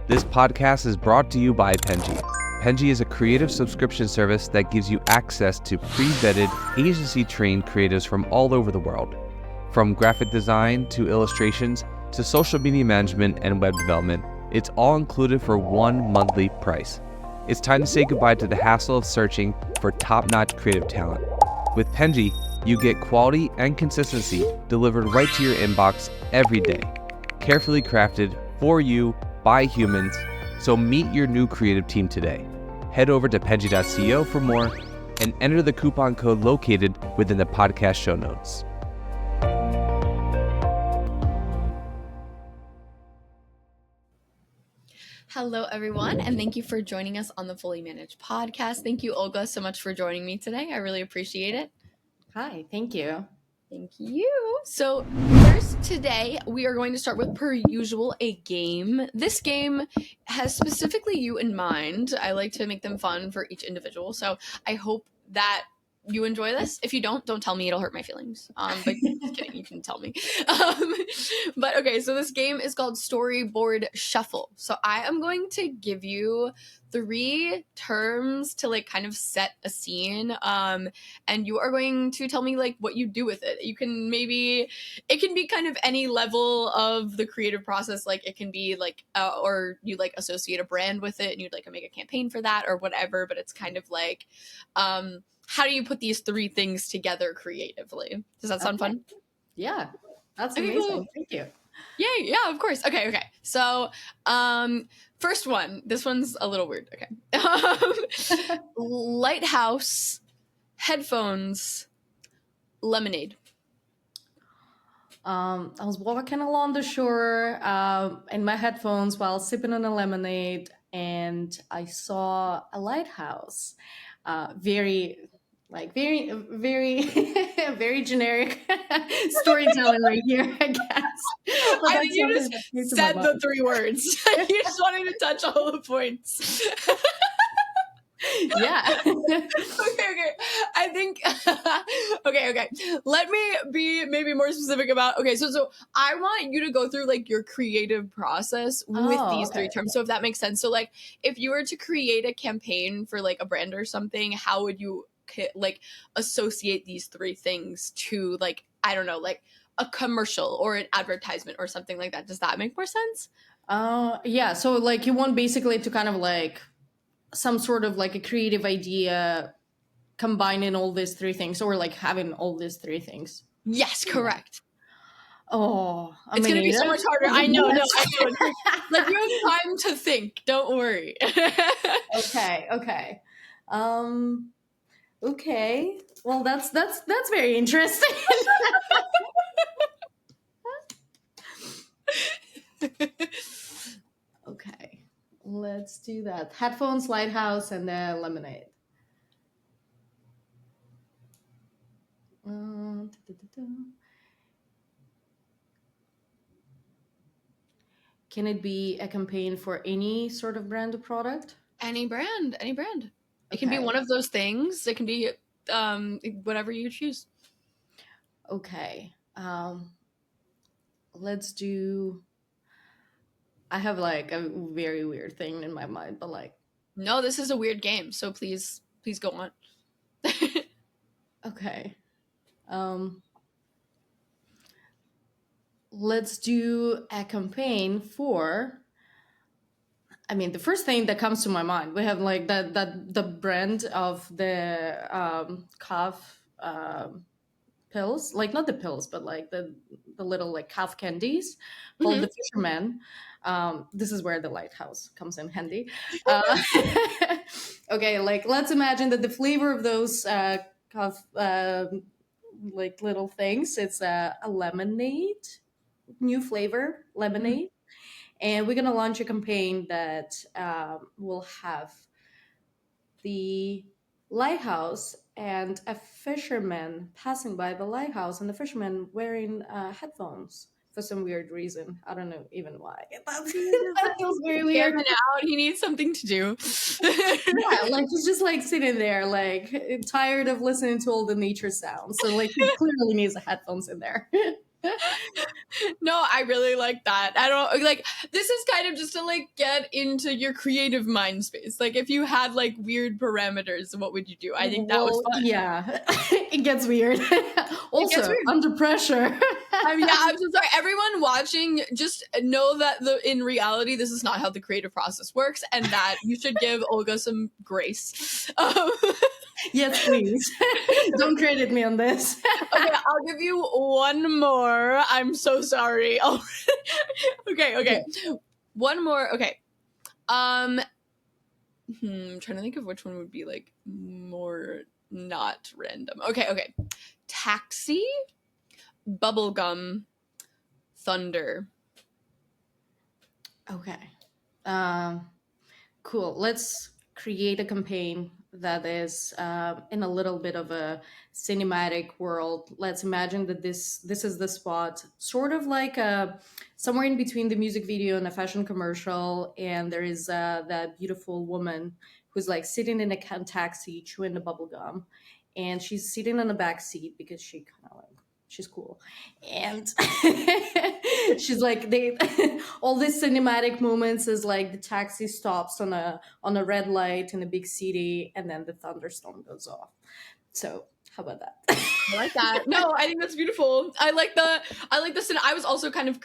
This podcast is brought to you by Penji. Penji is a creative subscription service that gives you access to pre-vetted, agency-trained creatives from all over the world. From graphic design to illustrations to social media management and web development, it's all included for one monthly price. It's time to say goodbye to the hassle of searching for top-notch creative talent. With Penji, you get quality and consistency delivered right to your inbox every day, carefully crafted for you by humans. So meet your new creative team today. Head over to penji.co for more and enter the coupon code located within the podcast show notes. Hello, everyone, and thank you for joining us on the Fully Managed podcast. Thank you, Olga, so much for joining me today. I really appreciate it. Hi, thank you. Thank you. So first, today, we are going to start with, per usual, a game. This game has specifically you in mind. I like to make them fun for each individual, so I hope that you enjoy this. If you don't tell me. It'll hurt my feelings. But just kidding, you can tell me. But okay, so this game is called Storyboard Shuffle. So I am going to give you 3 terms to like kind of set a scene, and you are going to tell me like what you do with it. You can it can be kind of any level of the creative process. Like it can be like or you like associate a brand with it and you'd like to make a campaign for that or whatever, but it's kind of like how do you put these 3 things together creatively? Does that sound fun? Yeah, that's amazing. Cool. Thank you. Yeah, of course. Okay. So, first one. This one's a little weird. Okay. Lighthouse, headphones, lemonade. I was walking along the shore in my headphones while sipping on a lemonade, and I saw a lighthouse. Very very generic storytelling right here, I guess. I think you just said the 3 words. You just wanted to touch all the points. Yeah. Okay. I think okay. Let me be maybe more specific about so I want you to go through like your creative process with these 3 terms. So if that makes sense. So like if you were to create a campaign for like a brand or something, how would you like associate these 3 things to like, I don't know, like a commercial or an advertisement or something like that? Does that make more sense? Yeah. So like you want basically to kind of like some sort of like a creative idea combining all these 3 things, or like having all these 3 things. Yes, correct. Oh, it's gonna be so much harder. I know. Like you have time to think. Don't worry. Okay. Okay. Well, that's very interesting. Okay. Let's do that. Headphones, lighthouse, and then lemonade. Can it be a campaign for any sort of brand or product? Any brand. It can be one of those things. It can be whatever you choose. Okay. Let's do... I have like a very weird thing in my mind, but like... No, this is a weird game, so please go on. Okay. Let's do a campaign for... I mean, the first thing that comes to my mind, we have like the brand of the cough pills, like not the pills, but like the little like cough candies called the Fisherman. This is where the lighthouse comes in handy. Okay, like let's imagine that the flavor of those cough like little things, it's a lemonade, new flavor lemonade. And we're going to launch a campaign that will have the lighthouse and a fisherman passing by the lighthouse, and the fisherman wearing headphones for some weird reason. I don't know even why. That feels very weird. He needs something to do. Yeah, like he's just like sitting there, like tired of listening to all the nature sounds. So like he clearly needs the headphones in there. No, I really like that. I don't like, this is kind of just to like get into your creative mind space. Like if you had like weird parameters, what would you do? I think that was Well, fun. yeah, it gets weird. It gets Also, weird. under pressure. Yeah, I'm so sorry. Everyone watching, just know that in reality, this is not how the creative process works, and that you should give Olga some grace. Yes, please. Don't credit me on this. Okay, I'll give you one more. I'm so sorry. Oh, okay. One more. Okay. I'm trying to think of which one would be like more not random. Okay. Taxi, bubblegum, thunder. Okay. Um, cool. Let's create a campaign that is in a little bit of a cinematic world. Let's imagine that this is the spot, sort of like somewhere in between the music video and a fashion commercial, and there is that beautiful woman who's like sitting in a taxi chewing the bubble gum, and she's sitting in the back seat because she kind of like she's cool, and she's like they all these cinematic moments is like the taxi stops on a red light in a big city, and then the thunderstorm goes off. So how about that? I like that. No, I think that's beautiful. I like the I was also kind of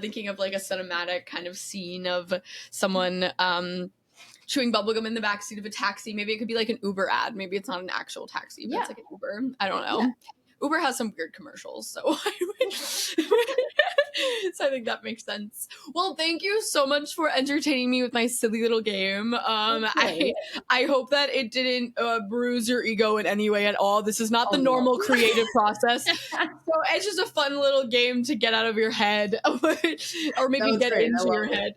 thinking of like a cinematic kind of scene of someone chewing bubblegum in the backseat of a taxi. Maybe it could be like an Uber ad. Maybe it's not an actual taxi, but Yeah. it's like an Uber. I don't know. Yeah. Uber has some weird commercials, so so I think that makes sense. Well, thank you so much for entertaining me with my silly little game. Okay. I hope that it didn't bruise your ego in any way at all. This is not Oh, the no. normal creative process. So it's just a fun little game to get out of your head, or maybe That was get great. I into your love it. head.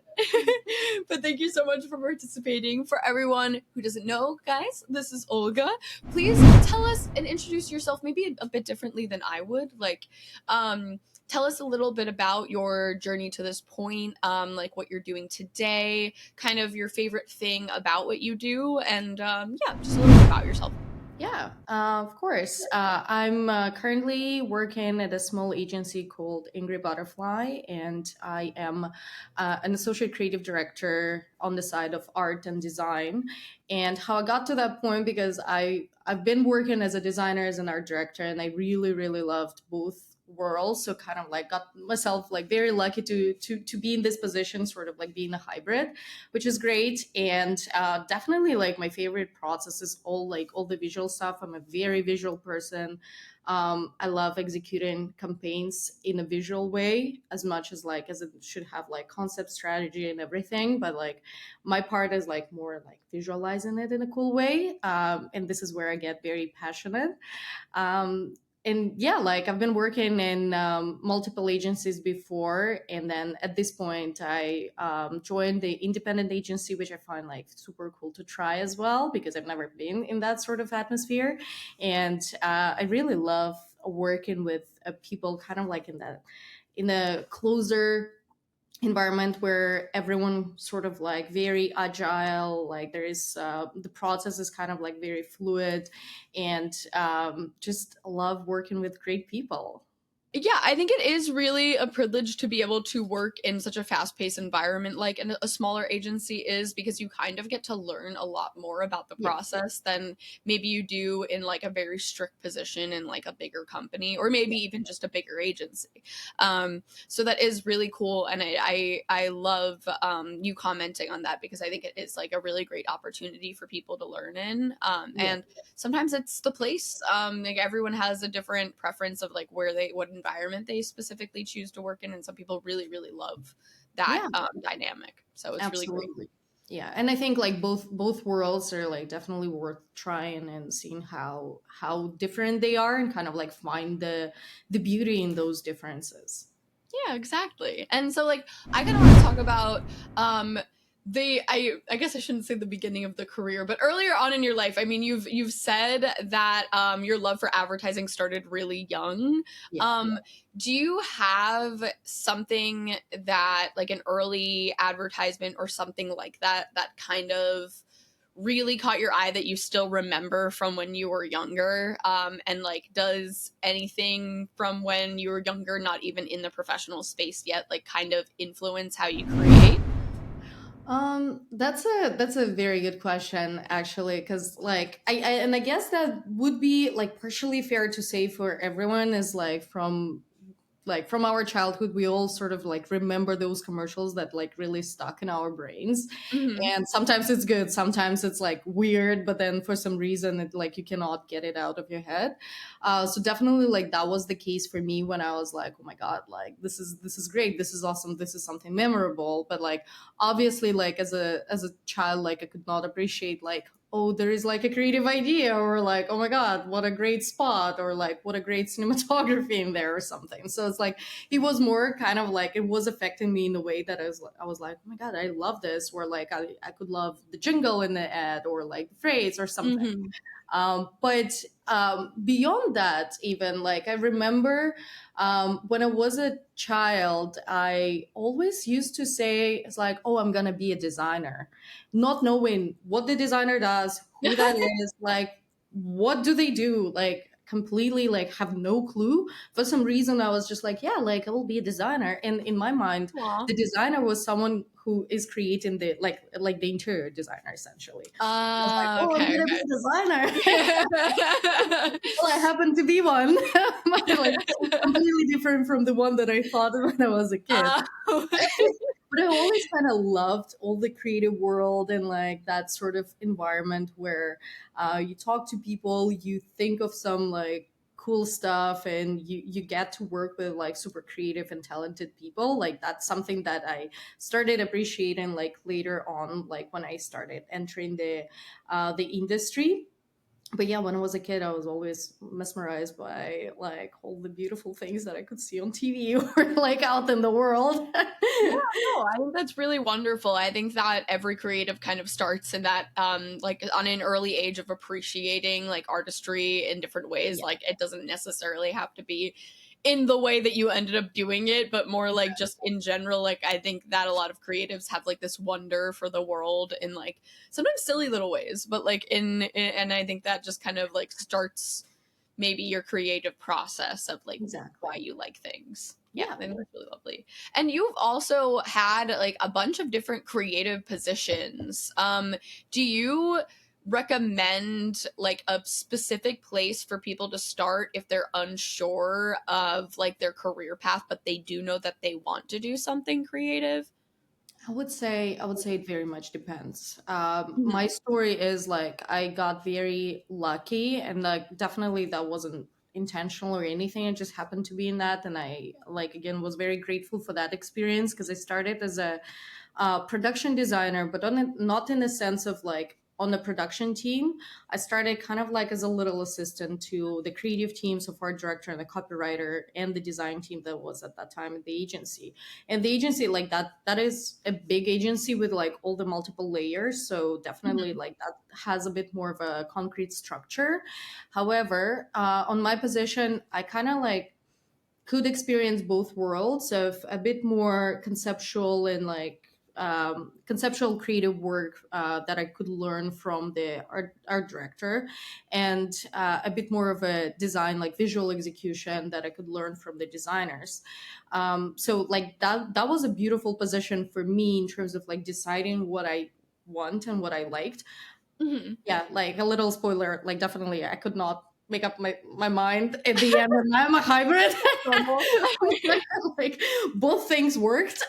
But thank you so much for participating. For everyone who doesn't know, guys, this is Olga. Please tell us and introduce yourself maybe a bit differently than I would. Like, tell us a little bit about your journey to this point, like what you're doing today, kind of your favorite thing about what you do, and yeah, just a little bit about yourself. Yeah, of course. I'm currently working at a small agency called Angry Butterfly, and I am an associate creative director on the side of art and design. And how I got to that point because I've been working as a designer, as an art director, and I really loved both worlds. So kind of like got myself like very lucky to be in this position, sort of like being a hybrid, which is great. And definitely like my favorite process is all the visual stuff. I'm a very visual person. I love executing campaigns in a visual way as much as like as it should have like concept strategy and everything, but like my part is like more like visualizing it in a cool way, and this is where I get very passionate. um, and yeah, like I've been working in multiple agencies before, and then at this point I joined the independent agency, which I find like super cool to try as well because I've never been in that sort of atmosphere. And I really love working with people kind of like in a closer environment where everyone sort of like very agile, like there is the process is kind of like very fluid, and just love working with great people. Yeah, I think it is really a privilege to be able to work in such a fast-paced environment like in a smaller agency is, because you kind of get to learn a lot more about the Yeah. process than maybe you do in like a very strict position in like a bigger company, or maybe even just a bigger agency. So that is really cool, and I love you commenting on that, because I think it is like a really great opportunity for people to learn in. Yeah. And sometimes it's the place. Like everyone has a different preference of like where they what environment they specifically choose to work in, and some people really love that Yeah, dynamic. So it's really great. absolutely. Yeah, and I think like both worlds are like definitely worth trying and seeing how different they are, and kind of like find the beauty in those differences. Yeah, exactly. And so like I kind of want to talk about I guess I shouldn't say the beginning of the career, but earlier on in your life. I mean, you've said that your love for advertising started really young. Yeah. Do you have something that like an early advertisement or something like that that kind of really caught your eye that you still remember from when you were younger? And like, does anything from when you were younger, not even in the professional space yet, like kind of influence how you create? That's a very good question, actually, because like I guess that would be like partially fair to say for everyone, is like from our childhood we all sort of like remember those commercials that like really stuck in our brains. Hmm. And sometimes it's good, sometimes it's like weird, but then for some reason it like you cannot get it out of your head. So definitely like that was the case for me when I was like, oh my god, like this is great, this is awesome, this is something memorable. But like obviously like as a child, like I could not appreciate like, oh, there is like a creative idea, or like, oh my god, what a great spot, or like what a great cinematography in there or something. So it's like it was more kind of like it was affecting me in a way that I was like, oh my god, I love this, or like I could love the jingle in the ad, or like the phrase or something. Hmm. But beyond that, even like I remember when I was a child, I always used to say, it's like, oh, I'm gonna be a designer, not knowing what the designer does, who that is, like what do they do, like completely like have no clue. For some reason I was just like, yeah, like I will be a designer, and in my mind Aw. the designer was someone who is creating the like the interior designer essentially. I was like, oh, I'm Okay, gonna be a designer. okay. Well, I happen to be one. Like completely different from the one that I thought when I was a kid. Oh. But I always kind of loved all the creative world and like that sort of environment where you talk to people, you think of some like cool stuff, and you get to work with like super creative and talented people. Like that's something that I started appreciating like later on, like when I started entering the industry. But yeah, when I was a kid, I was always mesmerized by like all the beautiful things that I could see on TV or like out in the world. Yeah, no, I think that's really wonderful. I think that every creative kind of starts in that, like on an early age of appreciating like artistry in different ways. Yeah, Like it doesn't necessarily have to be in the way that you ended up doing it, but more like just in general. Like I think that a lot of creatives have like this wonder for the world in like sometimes silly little ways, but like and I think that just kind of like starts maybe your creative process of like why exactly. you like things. Yeah, Yeah. I think that's really lovely. And you've also had like a bunch of different creative positions. Do you recommend like a specific place for people to start if they're unsure of like their career path, but they do know that they want to do something creative? I would say it very much depends. My Mhm. story is like I got very lucky, and like definitely that wasn't intentional or anything. It just happened to be in that, and I like again was very grateful for that experience because I started as a production designer, but not in the sense of like on the production team. I started kind of like as a little assistant to the creative teams of art director and the copywriter and the design team that was at that time at the agency. And the agency like that is a big agency with like all the multiple layers. So definitely Mhm. like that has a bit more of a concrete structure. However, on my position, I kind of like could experience both worlds of a bit more conceptual and like conceptual creative work that I could learn from the art director, and a bit more of a design, like visual execution, that I could learn from the designers. So like that was a beautiful position for me in terms of like deciding what I want and what I liked. Mhm. Yeah, like a little spoiler, like definitely I could not make up my mind at the end, and I'm a hybrid. Normal. Like both things worked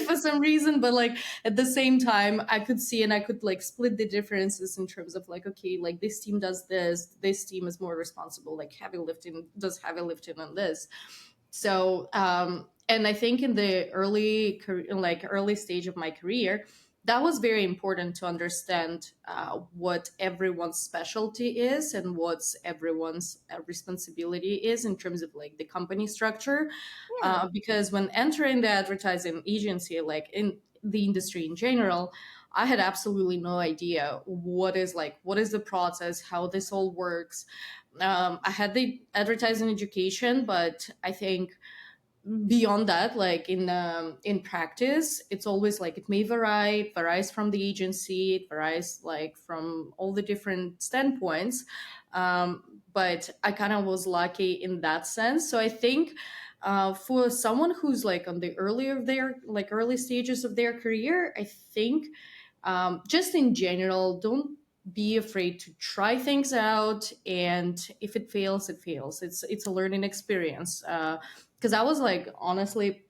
for some reason, but like at the same time I could see and I could like split the differences in terms of like, okay, like this team does this team is more responsible, like heavy lifting does heavy lifting on this. So and I think in the early stage of my career, that was very important to understand what everyone's specialty is and what's everyone's responsibility is in terms of like the company structure. Yeah. Because when entering the advertising agency, like in the industry in general, I had absolutely no idea what is the process, how this all works. I had the advertising education, but I think beyond that, like in practice, it's always like it may vary, it varies from the agency, it varies like from all the different standpoints. But I kind of was lucky in that sense. So I think for someone who's like on the early stages of their career, I think just in general, don't be afraid to try things out, and if it fails, it fails. It's a learning experience. Because I was like, honestly,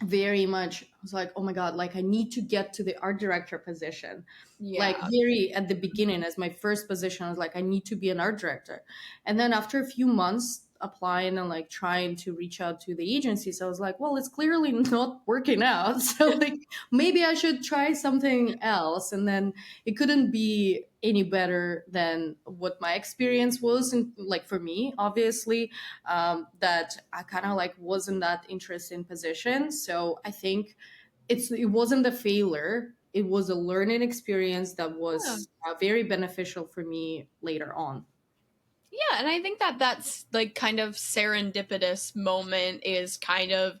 very much, I was like, oh my god, like I need to get to the art director position. Like Yeah. very at the beginning, as my first position, I was like, I need to be an art director. And then after a few months applying and like trying to reach out to the agencies, I was like, well, it's clearly not working out. So like maybe I should try something else. And then it couldn't be any better than what my experience was. And like for me, obviously, that I kind of like wasn't that interested in position. So I think it wasn't a failure. It was a learning experience that Yeah. was very beneficial for me later on. Yeah, and I think that that's like kind of serendipitous moment is kind of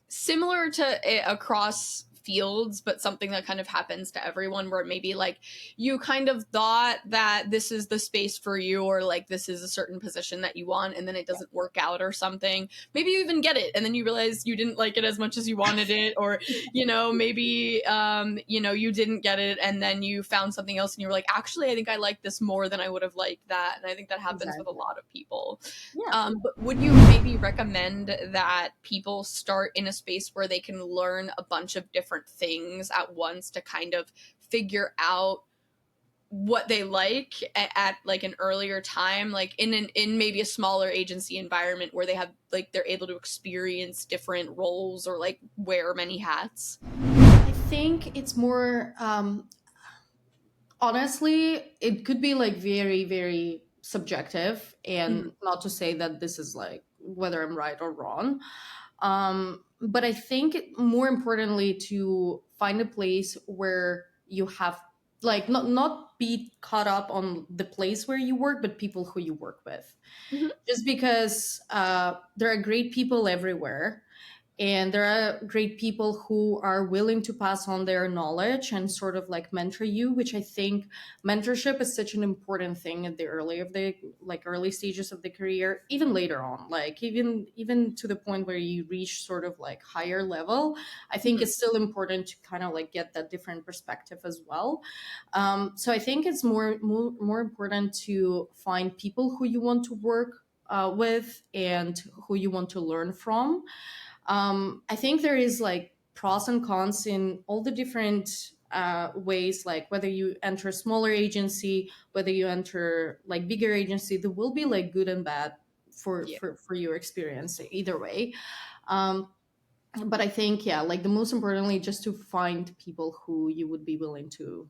similar to it across fields, but something that kind of happens to everyone where maybe like you kind of thought that this is the space for you or like this is a certain position that you want and then it doesn't work out or something. Maybe you even get it and then you realize you didn't like it as much as you wanted it, or maybe you didn't get it and then you found something else and you were like, actually I think I like this more than I would have liked that. And I think that happens with a Exactly. lot of people. Yeah. But would you maybe recommend that people start in a space where they can learn a bunch of different things at once to kind of figure out what they like at like an earlier time, like in maybe a smaller agency environment where they have like they're able to experience different roles or like wear many hats? I think it's more honestly, it could be like very, very subjective, Mhm. and not to say that this is like whether I'm right or wrong. But I think more importantly to find a place where you have like not be caught up on the place where you work, but people who you work with. Mhm. Just because there are great people everywhere, and there are great people who are willing to pass on their knowledge and sort of like mentor you, which I think mentorship is such an important thing at the early stages of the career, even later on, like even to the point where you reach sort of like higher level. I think Mhm. it's still important to kind of like get that different perspective as well. So I think it's more important to find people who you want to work with and who you want to learn from. I think there is like pros and cons in all the different ways, like whether you enter a smaller agency, whether you enter like bigger agency, there will be like good and bad Yeah. for your experience either way. um, but I think, yeah, like the most importantly, just to find people who you would be willing to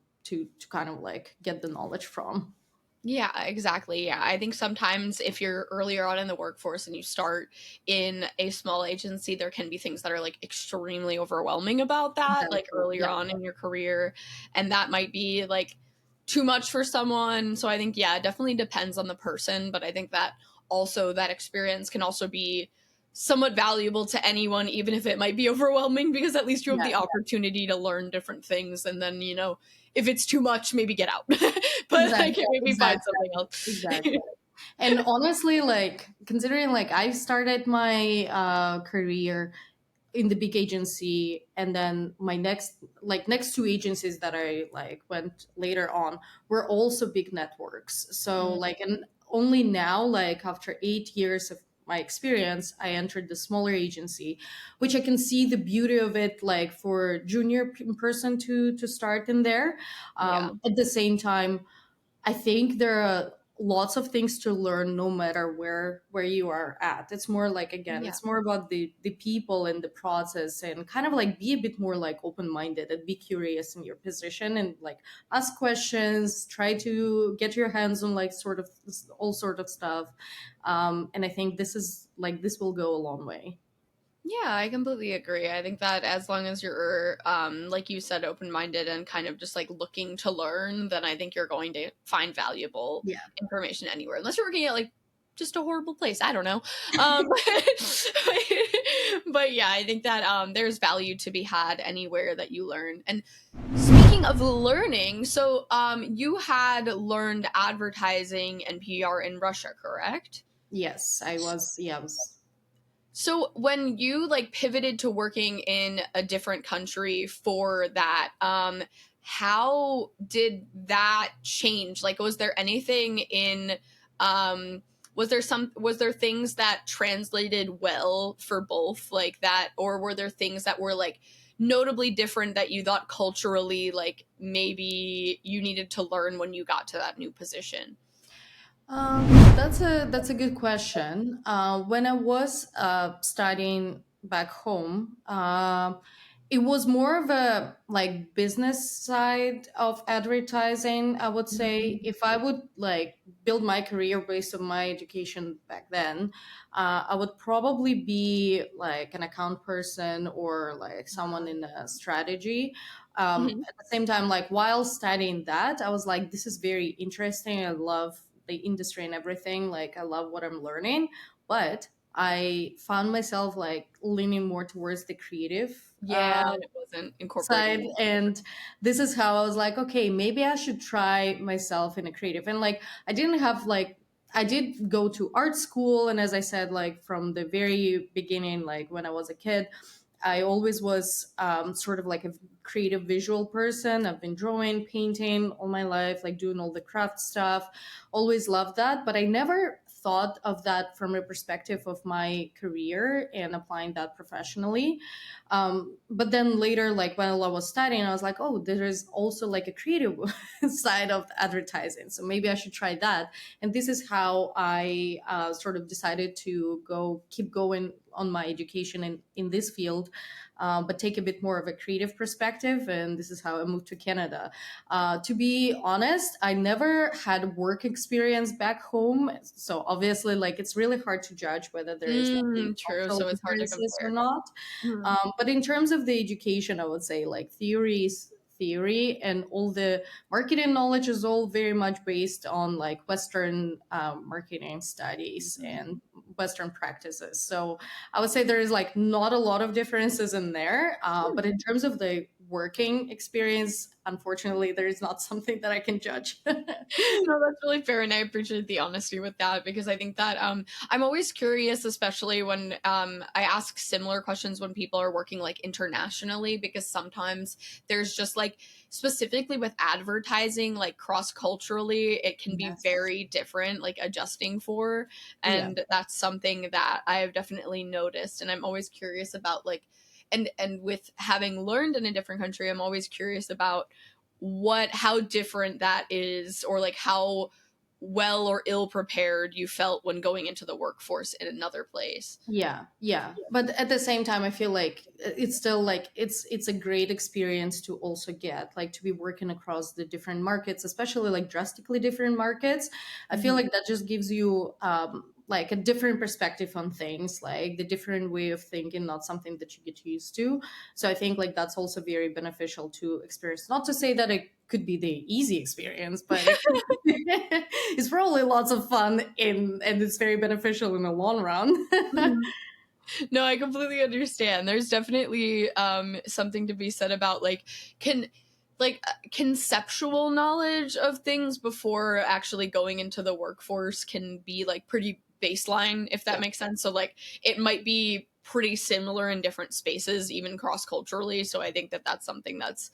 kind of like get the knowledge from. Yeah, exactly. Yeah. I think sometimes if you're earlier on in the workforce and you start in a small agency, there can be things that are like extremely overwhelming about that, like Exactly. earlier Yeah. on in your career. And that might be like too much for someone. So I think, yeah, it definitely depends on the person. But I think that also that experience can also be somewhat valuable to anyone, even if it might be overwhelming, because at least you have Yeah. the opportunity to learn different things. And then, if it's too much, maybe get out. But Exactly. like maybe find Exactly. something else. Exactly. And honestly, like considering like I started my career in the big agency, and then my next two agencies that I like went later on were also big networks. So Mm, like, and only now, like after 8 years of my experience, I entered the smaller agency, which I can see the beauty of it, like for junior person to start in there. yeah. At the same time, I think there are lots of things to learn no matter where you are at. It's more like, again, Yeah. it's more about the people and the process, and kind of like be a bit more like open-minded and be curious in your position, and like ask questions, try to get your hands on like sort of all sort of stuff. And I think this will go a long way. Yeah, I completely agree. I think that as long as you're, like you said, open minded and kind of just like looking to learn, then I think you're going to find valuable Yeah. information anywhere. Unless you're working at like just a horrible place. I don't know. But yeah, I think that there's value to be had anywhere that you learn. And speaking of learning, so you had learned advertising and PR in Russia, correct? Yes, I was. Yeah, I was. So when you like pivoted to working in a different country for that, how did that change? Like, was there anything in, um, was there things that translated well for both like that, or were there things that were like notably different that you thought culturally, like maybe you needed to learn when you got to that new position? That's a good question. When I was studying back home, it was more of a like business side of advertising. I would say if I would like build my career based on my education back then, I would probably be like an account person or like someone in a strategy. Mhm. At the same time, like while studying that, I was like, this is very interesting. I love the industry and everything. Like I love what I'm learning, but I found myself like leaning more towards the creative Yeah, and it wasn't incorporating side. it. And this is how I was like, okay, maybe I should try myself in a creative. And like I didn't have like I did go to art school, and as I said, like from the very beginning, like when I was a kid, I always was sort of like a creative visual person. I've been drawing, painting all my life, like doing all the craft stuff. Always loved that. But I never thought of that from a perspective of my career and applying that professionally. But then later, like when I was studying, I was like, oh, there is also like a creative side of advertising. So maybe I should try that. And this is how I sort of decided to keep going on my education in this field, but take a bit more of a creative perspective. And this is how I moved to Canada. To be honest, I never had work experience back home. So obviously, like it's really hard to judge whether there is like True. cultural So it's hard to differences or compare. not. Mhm. But in terms of the education, I would say like theory is theory, and all the marketing knowledge is all very much based on like Western marketing studies and Western practices. So I would say there is like not a lot of differences in there. But in terms of the working experience, unfortunately, there is not something that I can judge. No, that's really fair, and I appreciate the honesty with that because I think that I'm always curious, especially when I ask similar questions when people are working like internationally, because sometimes there's just like specifically with advertising, like cross culturally, it can be Yes. very different, like adjusting for, Yeah. and that's something that I have definitely noticed, and I'm always curious about like. And with having learned in a different country, I'm always curious about how different that is, or like how well or ill prepared you felt when going into the workforce in another place. Yeah, yeah. But at the same time, I feel like it's still like it's a great experience to also get, like to be working across the different markets, especially like drastically different markets. I feel Mhm. like that just gives you like a different perspective on things, like the different way of thinking, not something that you get used to. So I think like that's also very beneficial to experience. Not to say that it could be the easy experience, but it's probably lots of fun in and it's very beneficial in the long run. Mhm. No, I completely understand. There's definitely something to be said about like can conceptual knowledge of things before actually going into the workforce can be like pretty baseline, if that Yeah. makes sense. So like it might be pretty similar in different spaces, even cross culturally. So I think that that's something that's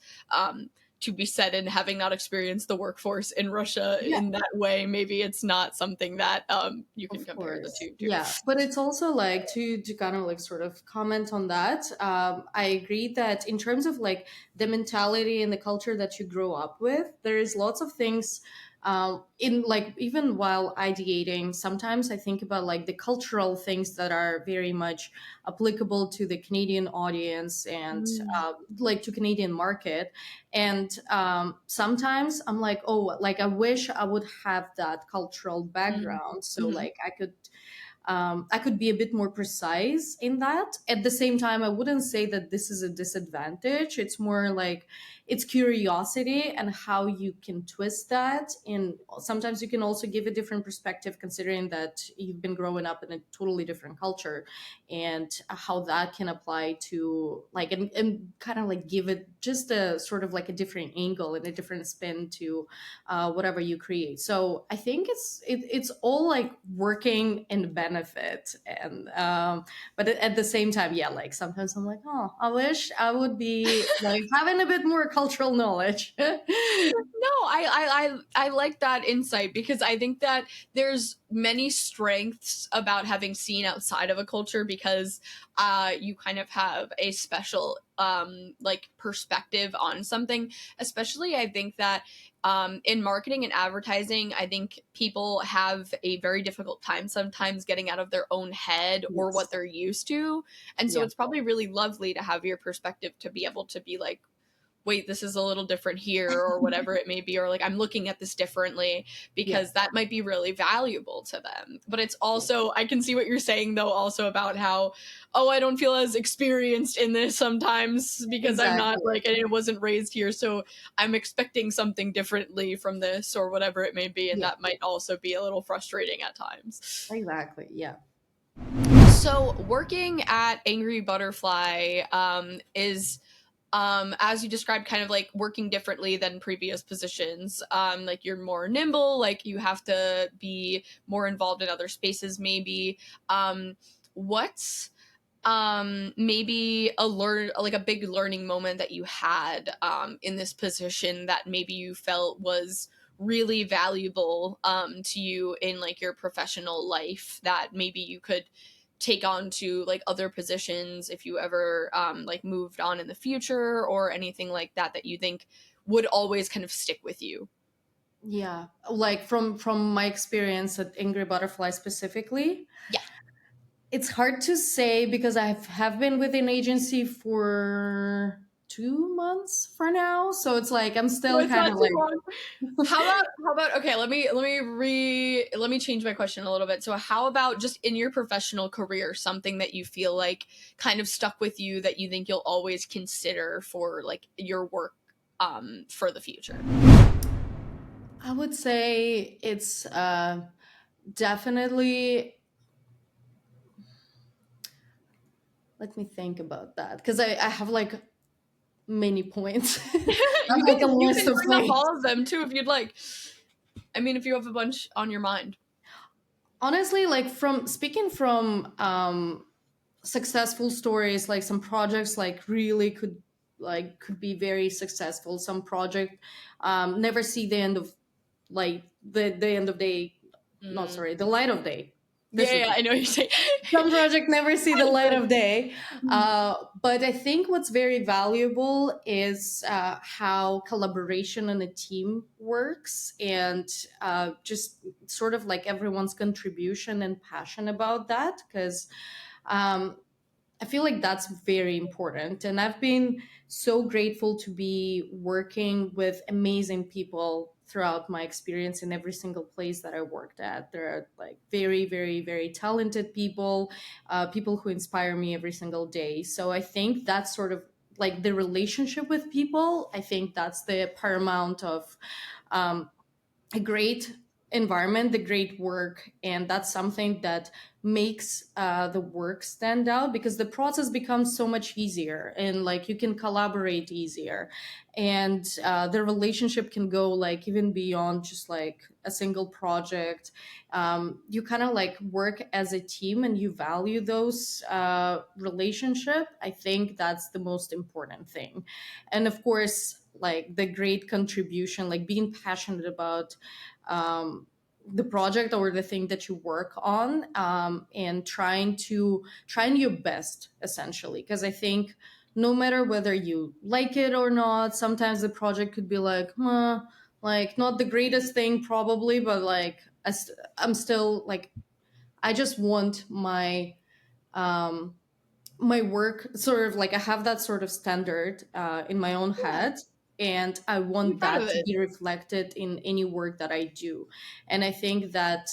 to be said. And having not experienced the workforce in Russia Yeah, in that way, maybe it's not something that you can of compare the course. two to. Yeah, but it's also like to kind of like sort of comment on that. I agree that in terms of like the mentality and the culture that you grow up with, there is lots of things. In like even while ideating, sometimes I think about like the cultural things that are very much applicable to the Canadian audience and Mm. like to Canadian market. And sometimes I'm like, oh, like I wish I would have that cultural background, so Mhm. like I could be a bit more precise in that. At the same time, I wouldn't say that this is a disadvantage. It's more like it's curiosity and how you can twist that. And sometimes you can also give a different perspective, considering that you've been growing up in a totally different culture, and how that can apply to like, and kind of like give it just a sort of like a different angle and a different spin to whatever you create. So I think it's all like working in benefit. And but at the same time, yeah, like sometimes I'm like, oh, I wish I would be like having a bit more cultural knowledge. No, I like that insight, because I think that there's many strengths about having seen outside of a culture, because you kind of have a special like perspective on something. Especially, I think that in marketing and advertising, I think people have a very difficult time sometimes getting out of their own head or Yes. what they're used to. And so Yeah. it's probably really lovely to have your perspective, to be able to be like, wait, this is a little different here, or whatever it may be, or like I'm looking at this differently, Yeah. because that might be really valuable to them. But it's also, I can see what you're saying though, also about how, oh, I don't feel as experienced in this sometimes because I'm not Exactly. like, and it wasn't raised here, so I'm expecting something differently from this, or whatever it may be, and Yeah. that might also be a little frustrating at times. Exactly. Yeah. So working at Angry Butterfly is, as you described, kind of like working differently than previous positions. Like you're more nimble, like you have to be more involved in other spaces maybe. What's maybe a big learning moment that you had in this position that maybe you felt was really valuable to you in like your professional life, that maybe you could take on to like other positions if you ever like moved on in the future, or anything like that that you think would always kind of stick with you? Yeah. Like from my experience at Angry Butterfly specifically, Yeah. it's hard to say because I have been with an agency for 2 months for now. So it's like I'm No, still it's kind not of too like long. How about okay, let me change my question a little bit. So how about just in your professional career, something that you feel like kind of stuck with you that you think you'll always consider for like your work for the future? I would say it's definitely, let me think about that because I have like many points. I have like a You list can of bring up things. all of them too if you'd like. I mean, if you have a bunch on your mind. Honestly, like from speaking from successful stories, like some projects like really could be very successful. Some project never see the end of like the end of day, not Mm. sorry, the light of day. This Yeah, is yeah, I know what you're saying. some project never see the light of day. Mm. But I think what's very valuable is how collaboration in a team works, and just sort of like everyone's contribution and passion about that. Because I feel like that's very important. And I've been so grateful to be working with amazing people throughout my experience in every single place that I worked at. There are like very, very, very talented people, people who inspire me every single day. So I think that's sort of like the relationship with people. I think that's the paramount of um, a great environment, the great work, and that's something that makes the work stand out because the process becomes so much easier and like you can collaborate easier, and the relationship can go like even beyond just like a single project. You kind of like work as a team and you value those relationship. I think that's the most important thing, and of course like the great contribution, like being passionate about um, the project or the thing that you work on, and trying your best essentially, because I think no matter whether you like it or not, sometimes the project could be like, huh, like not the greatest thing probably, but like I'm still like, I just want um my work sort of like, I have that sort of standard in my own Yeah, head, and I be want proud of that to it. be reflected in any work that I do. And I think that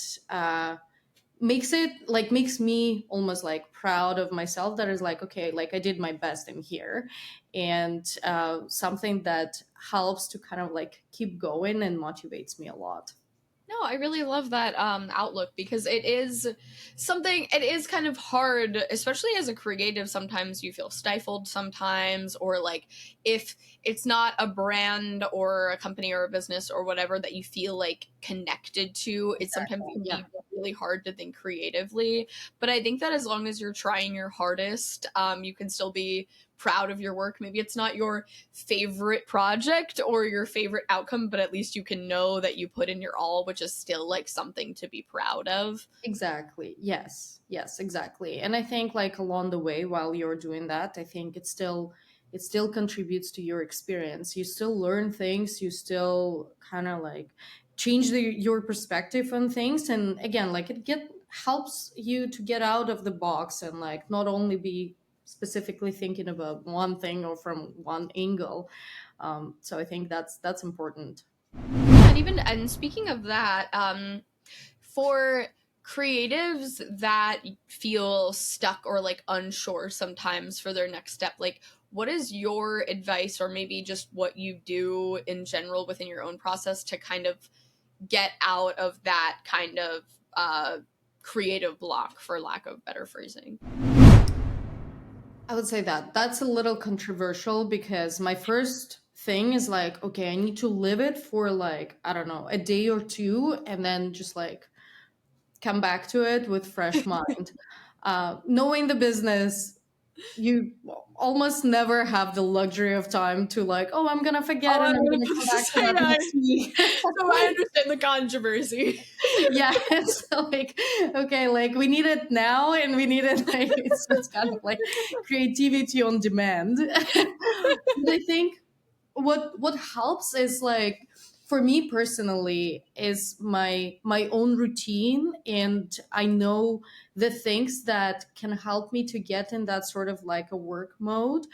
makes me almost like proud of myself, that is like, okay, like I did my best in here. And something that helps to kind of like keep going and motivates me a lot. No, I really love that outlook, because it is something, it is kind of hard, especially as a creative. Sometimes you feel stifled sometimes, or like if it's not a brand or a company or a business or whatever that you feel like connected to, it sometimes Exactly. can Yeah. be really hard to think creatively. But I think that as long as you're trying your hardest, you can still be proud of your work. Maybe it's not your favorite project or your favorite outcome, but at least you can know that you put in your all, which is still like something to be proud of. Exactly. Yes. Yes, exactly. And I think like along the way while you're doing that, I think it still contributes to your experience. You still learn things, you still kind of like change your perspective on things, and again, like it get helps you to get out of the box and like not only be specifically thinking about one thing or from one angle. So I think that's important. And even, and speaking of that, for creatives that feel stuck or like unsure sometimes for their next step, like what is your advice, or maybe just what you do in general within your own process to kind of get out of that kind of uh, creative block, for lack of better phrasing? I would say that that's a little controversial, because my first thing is like, okay, I need to live it for like, I don't know, a day or two, and then just like come back to it with fresh mind. Knowing the business, you almost never have the luxury of time to like, oh, I'm gonna forget Oh, I and I'm was gonna come about to back to say that that. next week. So I understand the controversy. Yeah, it's like, okay, like we need it now, and we need it like it's kind of like creativity on demand. But I think what helps is like, for me personally, is my own routine, and I know the things that can help me to get in that sort of like a work mode.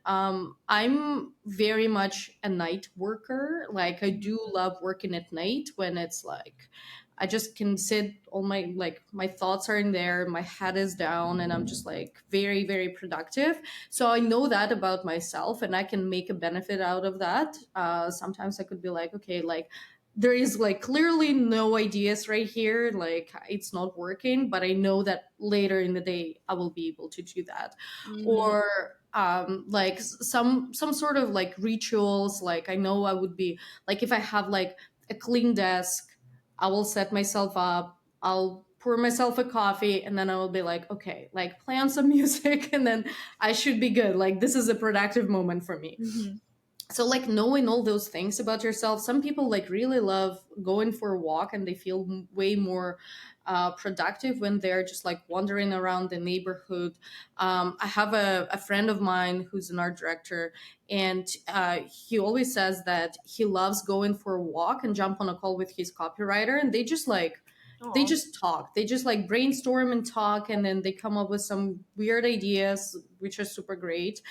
I'm very much a night worker. Like I do love working at night, when it's like I just can sit, all my thoughts are in there, my head is down, and I'm just like very, very productive. So I know that about myself, and I can make a benefit out of that. Sometimes I could be like, okay, like there is like clearly no ideas right here, like it's not working, but I know that later in the day I will be able to do that. Mhm. Or like some sort of like rituals, like I know I would be like, if I have like a clean desk, I will set myself up, I'll pour myself a coffee, and then I will be like, okay, like play on some music, and then I should be good. Like this is a productive moment for me. Mhm. So like knowing all those things about yourself, some people like really love going for a walk, and they feel way more productive when they're just like wandering around the neighborhood. I have a friend of mine who's an art director, and he always says that he loves going for a walk and jump on a call with his copywriter, and they Aw. just talk, they just like brainstorm and talk, and then they come up with some weird ideas, which are super great.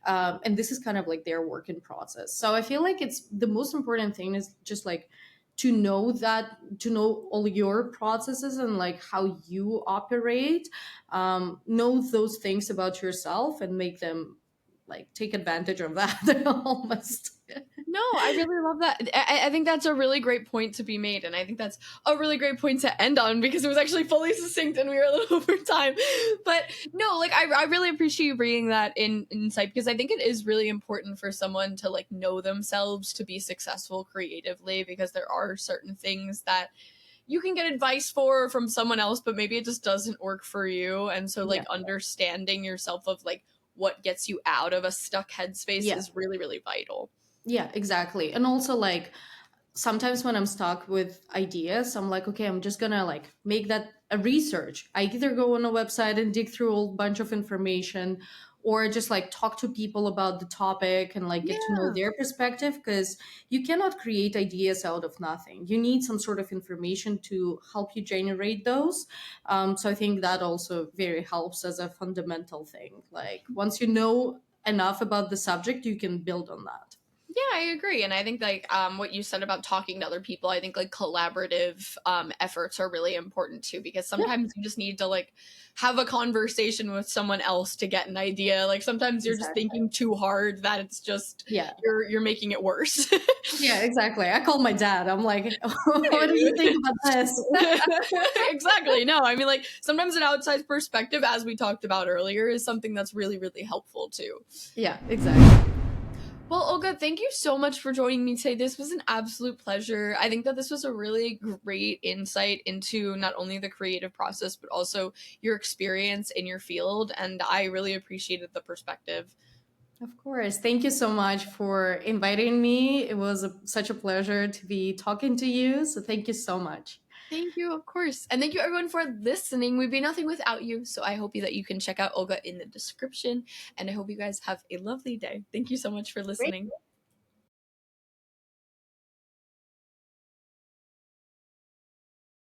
And this is kind of like their working process. So I feel like it's the most important thing is just like to know all your processes and like how you operate. Know those things about yourself and make them like take advantage of that almost. No, I really love that. I think that's a really great point to be made. And I think that's a really great point to end on, because it was actually fully succinct and we were a little over time. But no, like I really appreciate you bringing that in insight, because I think it is really important for someone to like know themselves to be successful creatively, because there are certain things that you can get advice for from someone else, but maybe it just doesn't work for you. And so Yeah. like understanding yourself of like what gets you out of a stuck headspace Yeah. is really, really vital. Yeah, exactly. And also like sometimes when I'm stuck with ideas, I'm like, okay, I'm just gonna like make that a research. I either go on a website and dig through a whole bunch of information, or just like talk to people about the topic and like get to know Yeah. their perspective, because you cannot create ideas out of nothing. You need some sort of information to help you generate those. So I think that also very helps as a fundamental thing. Like once you know enough about the subject, you can build on that. Yeah, I agree. And I think like what you said about talking to other people, I think like collaborative efforts are really important too, because Yeah, sometimes you just need to like have a conversation with someone else to get an idea. Like sometimes you're just exactly. thinking too hard that it's just Yeah. you're making it worse. Yeah, exactly. I called my dad. I'm like, what do you think about this? Exactly. No, I mean like sometimes an outside perspective, as we talked about earlier, is something that's really, really helpful too. Yeah, exactly. Well, Olga, thank you so much for joining me today. This was an absolute pleasure. I think that this was a really great insight into not only the creative process, but also your experience in your field. And I really appreciated the perspective. Of course. Thank you so much for inviting me. It was such a pleasure to be talking to you. So thank you so much. Thank you, of course. And thank you everyone for listening. We'd be nothing without you. So I hope that you can check out Olga in the description. And I hope you guys have a lovely day. Thank you so much for Great. listening.